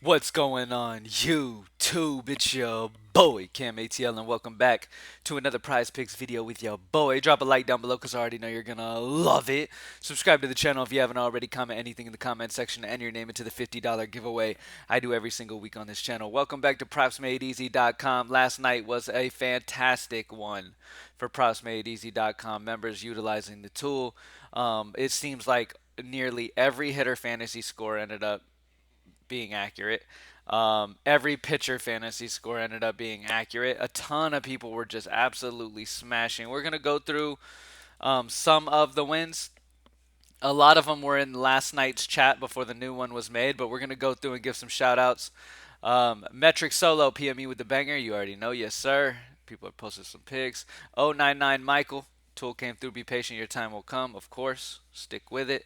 What's going on, YouTube? It's your boy, Cam ATL, and welcome back to another Prize Picks video with your boy. Drop a like down below because I already know you're gonna love it. Subscribe to the channel if you haven't already. Comment anything in the comment section and enter your name into the $50 giveaway I do every single week on this channel. Welcome back to PropsMadeEasy.com. Last night was a fantastic one for PropsMadeEasy.com members utilizing the tool. It seems like nearly every hitter fantasy score ended up being accurate. Every pitcher fantasy score ended up being accurate. A ton of people were just absolutely smashing. We're going to go through some of the wins. A lot of them were in last night's chat before the new one was made, but we're going to go through and give some shout outs. Metric Solo, PME with the banger. You already know. Yes, sir. People are posting some pics. 099 Michael. Tool came through. Be patient. Your time will come. Of course. Stick with it.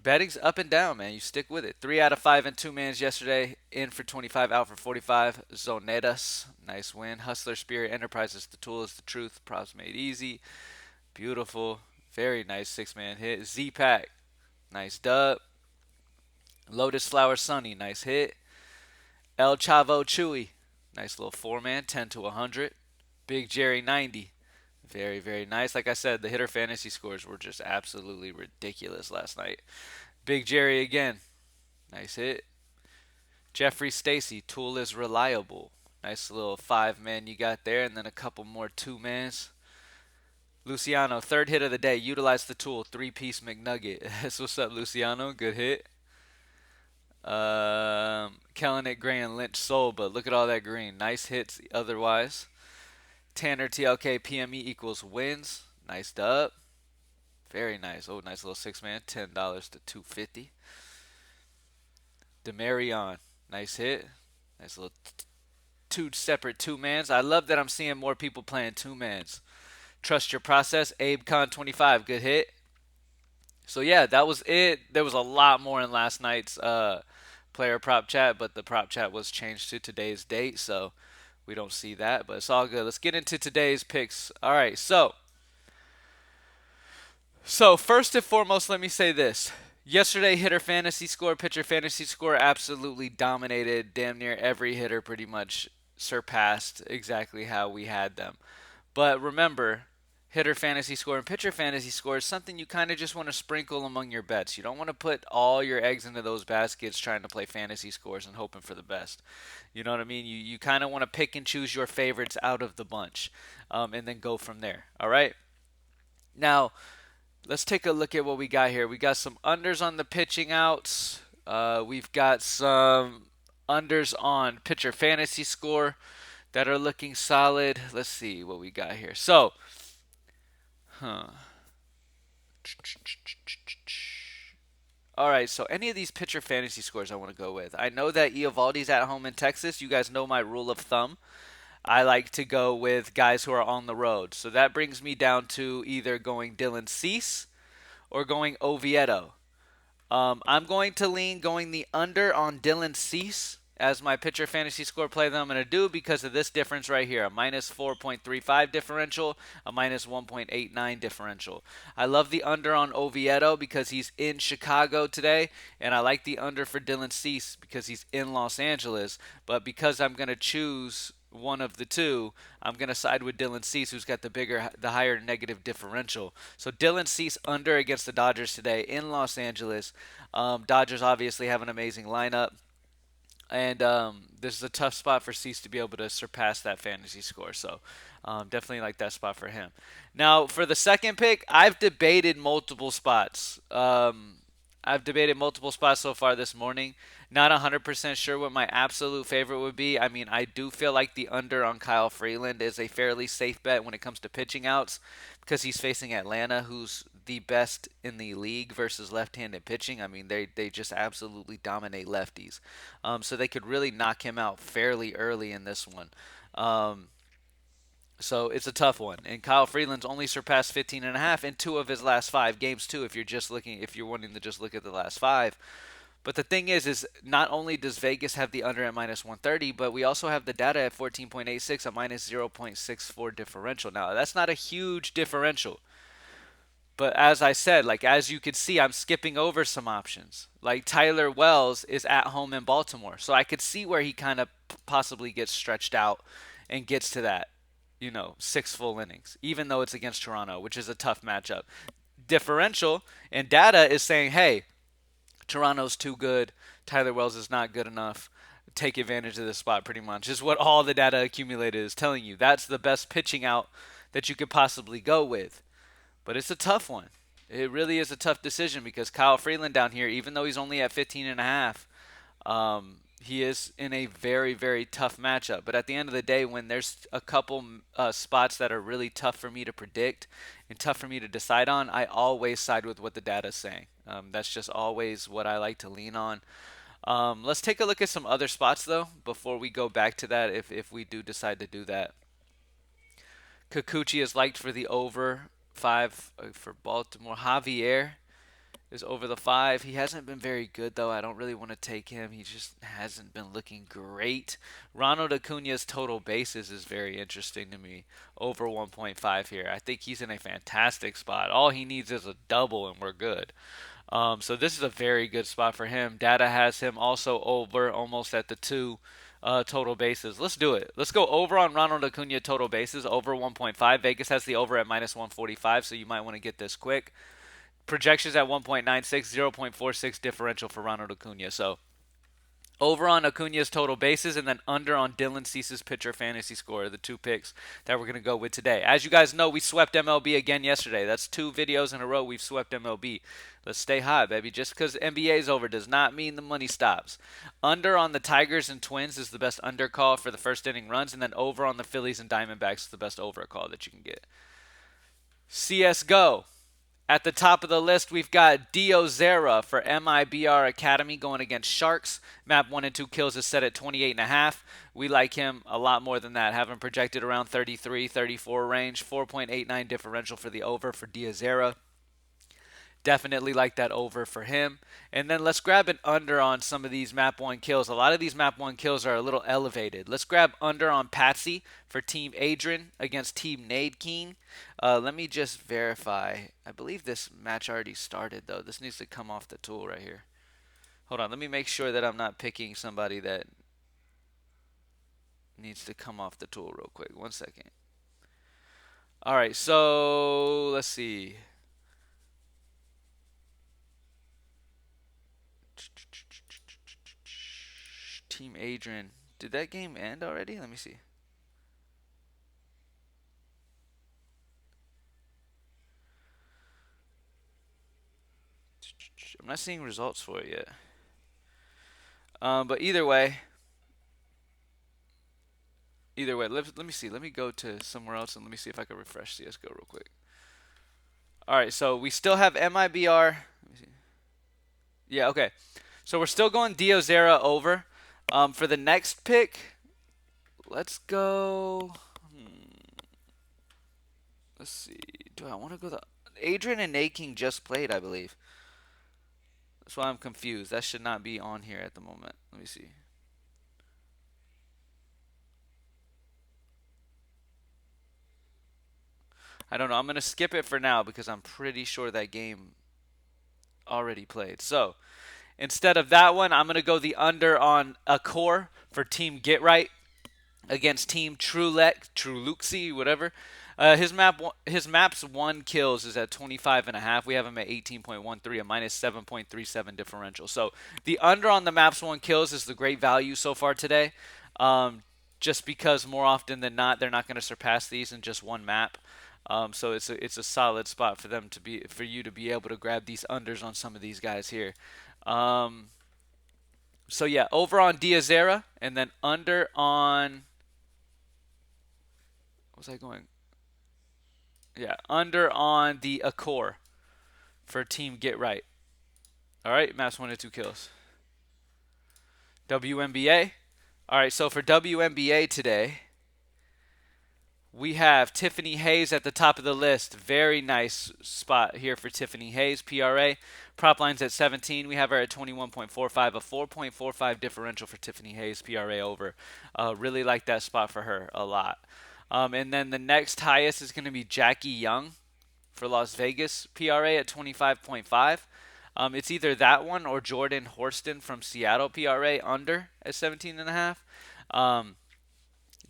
Betting's up and down, man. You stick with it. 3 out of 5 in two mans yesterday. In for 25, out for 45. Zonetas, nice win. Hustler Spirit Enterprises, the tool is the truth. Props made easy. Beautiful. Very nice 6-man hit. Z Pack, nice dub. Lotus Flower Sunny, nice hit. El Chavo Chewy, nice little 4-man, 10 to 100. Big Jerry 90. Very, very nice. Like I said, the hitter fantasy scores were just absolutely ridiculous last night. Big Jerry again. Nice hit. Jeffrey Stacy, tool is reliable. Nice little 5-man you got there, and then a couple more 2-mans. Luciano, third hit of the day. Utilize the tool. 3-piece McNugget. That's what's up, Luciano. Good hit. Kellenick, Gray, and Lynch sold, but look at all that green. Nice hits otherwise. Tanner, TLK, PME equals wins. Nice dub. Very nice. Oh, nice little 6-man. $10 to 250. Demarion, nice hit. Nice little two separate 2-mans. I love that I'm seeing more people playing 2-mans. Trust your process. Abe Con 25, good hit. So yeah, that was it. There was a lot more in last night's player prop chat, but the prop chat was changed to today's date, so we don't see that, but it's all good. Let's get into today's picks. All right, so first and foremost, let me say this. Yesterday, hitter fantasy score, pitcher fantasy score absolutely dominated. Damn near every hitter pretty much surpassed exactly how we had them. But remember, hitter fantasy score and pitcher fantasy score is something you kind of just want to sprinkle among your bets. You don't want to put all your eggs into those baskets trying to play fantasy scores and hoping for the best. You know what I mean? You kind of want to pick and choose your favorites out of the bunch and then go from there. All right? Now, let's take a look at what we got here. We got some unders on the pitching outs. We've got some unders on pitcher fantasy score that are looking solid. Let's see what we got here. So, huh. All right, so any of these pitcher fantasy scores I want to go with. I know that Eovaldi's at home in Texas. You guys know my rule of thumb. I like to go with guys who are on the road. So that brings me down to either going Dylan Cease or going Oviedo. I'm going to lean going the under on Dylan Cease as my pitcher fantasy score play that I'm going to do because of this difference right here, a minus 4.35 differential, a minus 1.89 differential. I love the under on Oviedo because he's in Chicago today, and I like the under for Dylan Cease because he's in Los Angeles, but because I'm going to choose one of the two, I'm going to side with Dylan Cease, who's got the higher negative differential. So Dylan Cease under against the Dodgers today in Los Angeles. Dodgers obviously have an amazing lineup. And this is a tough spot for Cease to be able to surpass that fantasy score. So definitely like that spot for him. Now, for the second pick, I've debated multiple spots. So far this morning. Not 100% sure what my absolute favorite would be. I mean, I do feel like the under on Kyle Freeland is a fairly safe bet when it comes to pitching outs because he's facing Atlanta, who's the best in the league versus left-handed pitching. I mean, they just absolutely dominate lefties. So they could really knock him out fairly early in this one. Um, so it's a tough one. And Kyle Freeland's only surpassed 15 and a half in two of his last five games too. If you're wanting to just look at the last five. But the thing is not only does Vegas have the under at minus 130, but we also have the data at 14.86, a minus 0.64 differential. Now that's not a huge differential. But as I said, like as you could see, I'm skipping over some options. Like Tyler Wells is at home in Baltimore, so I could see where he kind of possibly gets stretched out and gets to that, 6 full innings, even though it's against Toronto, which is a tough matchup. Differential and data is saying, hey, Toronto's too good. Tyler Wells is not good enough. Take advantage of this spot, pretty much, is what all the data accumulated is telling you. That's the best pitching out that you could possibly go with. But it's a tough one. It really is a tough decision because Kyle Freeland down here, even though he's only at 15 and a half, he is in a very, very tough matchup. But at the end of the day, when there's a couple spots that are really tough for me to predict and tough for me to decide on, I always side with what the data is saying. That's just always what I like to lean on. Let's take a look at some other spots, though, before we go back to that, if we do decide to do that. Kikuchi is liked for the over 5 for Baltimore. Javier is over the 5. He hasn't been very good, though. I don't really want to take him. He just hasn't been looking great. Ronald Acuna's total bases is very interesting to me. Over 1.5 here. I think he's in a fantastic spot. All he needs is a double, and we're good. So this is a very good spot for him. Data has him also over almost at the 2 total bases. Let's do it. Let's go over on Ronald Acuna total bases, over 1.5. Vegas has the over at minus 145, so you might want to get this quick. Projections at 1.96, 0.46 differential for Ronald Acuna. So over on Acuna's total bases and then under on Dylan Cease's pitcher fantasy score, the 2 picks that we're going to go with today. As you guys know, we swept MLB again yesterday. That's 2 videos in a row we've swept MLB. Let's stay high, baby. Just because NBA is over does not mean the money stops. Under on the Tigers and Twins is the best under call for the first inning runs, and then over on the Phillies and Diamondbacks is the best over call that you can get. Csgo. At the top of the list, we've got Dio Zera for MIBR Academy going against Sharks. Map 1 and 2 kills is set at 28.5. We like him a lot more than that. Have him projected around 33, 34 range. 4.89 differential for the over for Dio Zera. Definitely like that over for him. And then let's grab an under on some of these map 1 kills. A lot of these map 1 kills are a little elevated. Let's grab under on Patsy for Team Adrian against Team Nade King. Let me just verify. I believe this match already started, though. This needs to come off the tool right here. Hold on. Let me make sure that I'm not picking somebody that needs to come off the tool real quick. 1 second. All right, so let's see. Team Adrian. Did that game end already? Let me see. I'm not seeing results for it yet. But either way, let me see. Let me go to somewhere else and let me see if I can refresh CSGO real quick. All right, so we still have MIBR. Let me see. Yeah, okay. So we're still going Dio Zera over. For the next pick, let's go. Let's see. Do I want to go the Adrian and Nate King just played, I believe. That's why I'm confused. That should not be on here at the moment. Let me see. I don't know. I'm going to skip it for now because I'm pretty sure that game already played. So instead of that one, I'm going to go the under on a core for Team Get Right against Team Truluxi, whatever. His map's 1 kills is at 25.5. We have him at 18.13, a minus 7.37 differential. So the under on the map's 1 kills is the great value so far today. Just because more often than not, they're not going to surpass these in just one map. So it's a solid spot for you to be able to grab these unders on some of these guys here. So yeah, over on Diazera and then under on. What was I going? Yeah, under on the Accor for Team Get Right. All right, maps 1 and 2 kills. Wnba. All right, so for Wnba today, we have Tiffany Hayes at the top of the list. Very nice spot here for Tiffany Hayes. PRA. Prop line's at 17. We have her at 21.45. A 4.45 differential for Tiffany Hayes. PRA over. Really like that spot for her a lot. And then the next highest is going to be Jackie Young for Las Vegas PRA at 25.5. It's either that one or Jordan Horston from Seattle PRA under at 17.5.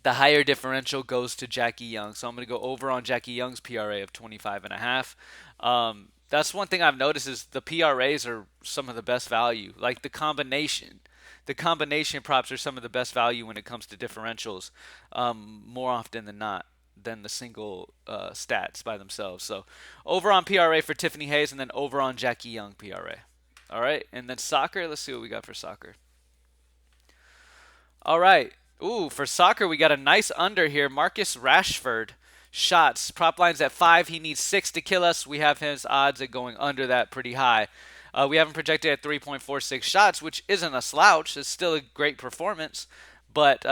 The higher differential goes to Jackie Young. So I'm going to go over on Jackie Young's PRA of 25.5. That's one thing I've noticed is the PRAs are some of the best value. Like the combination props are some of the best value when it comes to differentials, more often than not than the single stats by themselves. So over on PRA for Tiffany Hayes and then over on Jackie Young PRA. All right, and then soccer. Let's see what we got for soccer. All right. Ooh, for soccer, we got a nice under here. Marcus Rashford shots. Prop line's at 5. He needs 6 to kill us. We have his odds at going under that pretty high. We have him projected at 3.46 shots, which isn't a slouch. It's still a great performance, but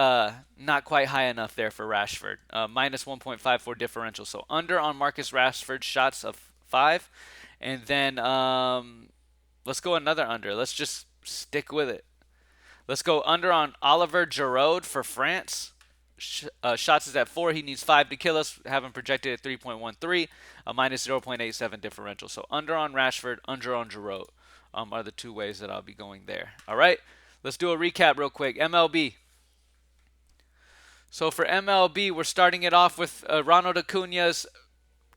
not quite high enough there for Rashford. Minus 1.54 differential. So under on Marcus Rashford shots of 5. And then let's go another under. Let's just stick with it. Let's go under on Oliver Giroud for France. Shots is at 4. He needs 5 to kill us. Have him projected at 3.13, a minus 0.87 differential. So under on Rashford, under on Giroud are the two ways that I'll be going there. All right, let's do a recap real quick. MLB. So for MLB, we're starting it off with Ronald Acuna's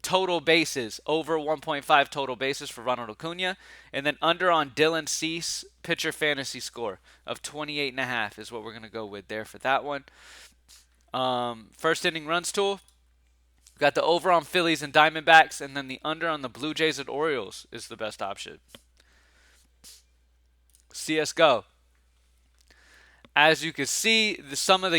total bases, over 1.5 total bases for Ronald Acuna, and then under on Dylan Cease pitcher fantasy score of 28.5 is what we're going to go with there for that one. First inning runs tool, we got the over on Phillies and Diamondbacks, and then the under on the Blue Jays and Orioles is the best option. Csgo. As you can see, one of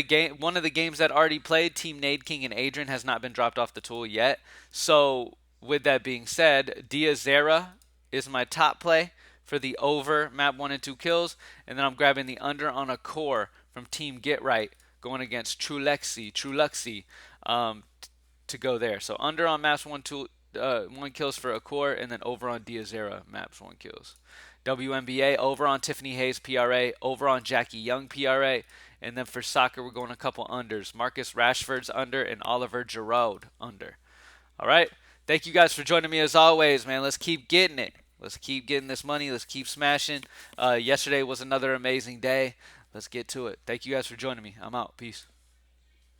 the games that already played, Team Nade King and Adrian has not been dropped off the tool yet. So with that being said, Diazera is my top play for the over map 1 and 2 kills, and then I'm grabbing the under on a core from Team Get Right going against Truluxy to go there. So under on maps 1 kills for a core, and then over on Diazera maps 1 kills. WNBA over on Tiffany Hayes PRA, over on Jackie Young PRA, and then for soccer we're going a couple unders. Marcus Rashford's under and Oliver Giroud under. All right, thank you guys for joining me as always, man. Let's keep getting it. Let's keep getting this money. Let's keep smashing. Yesterday was another amazing day. Let's get to it. Thank you guys for joining me. I'm out. Peace.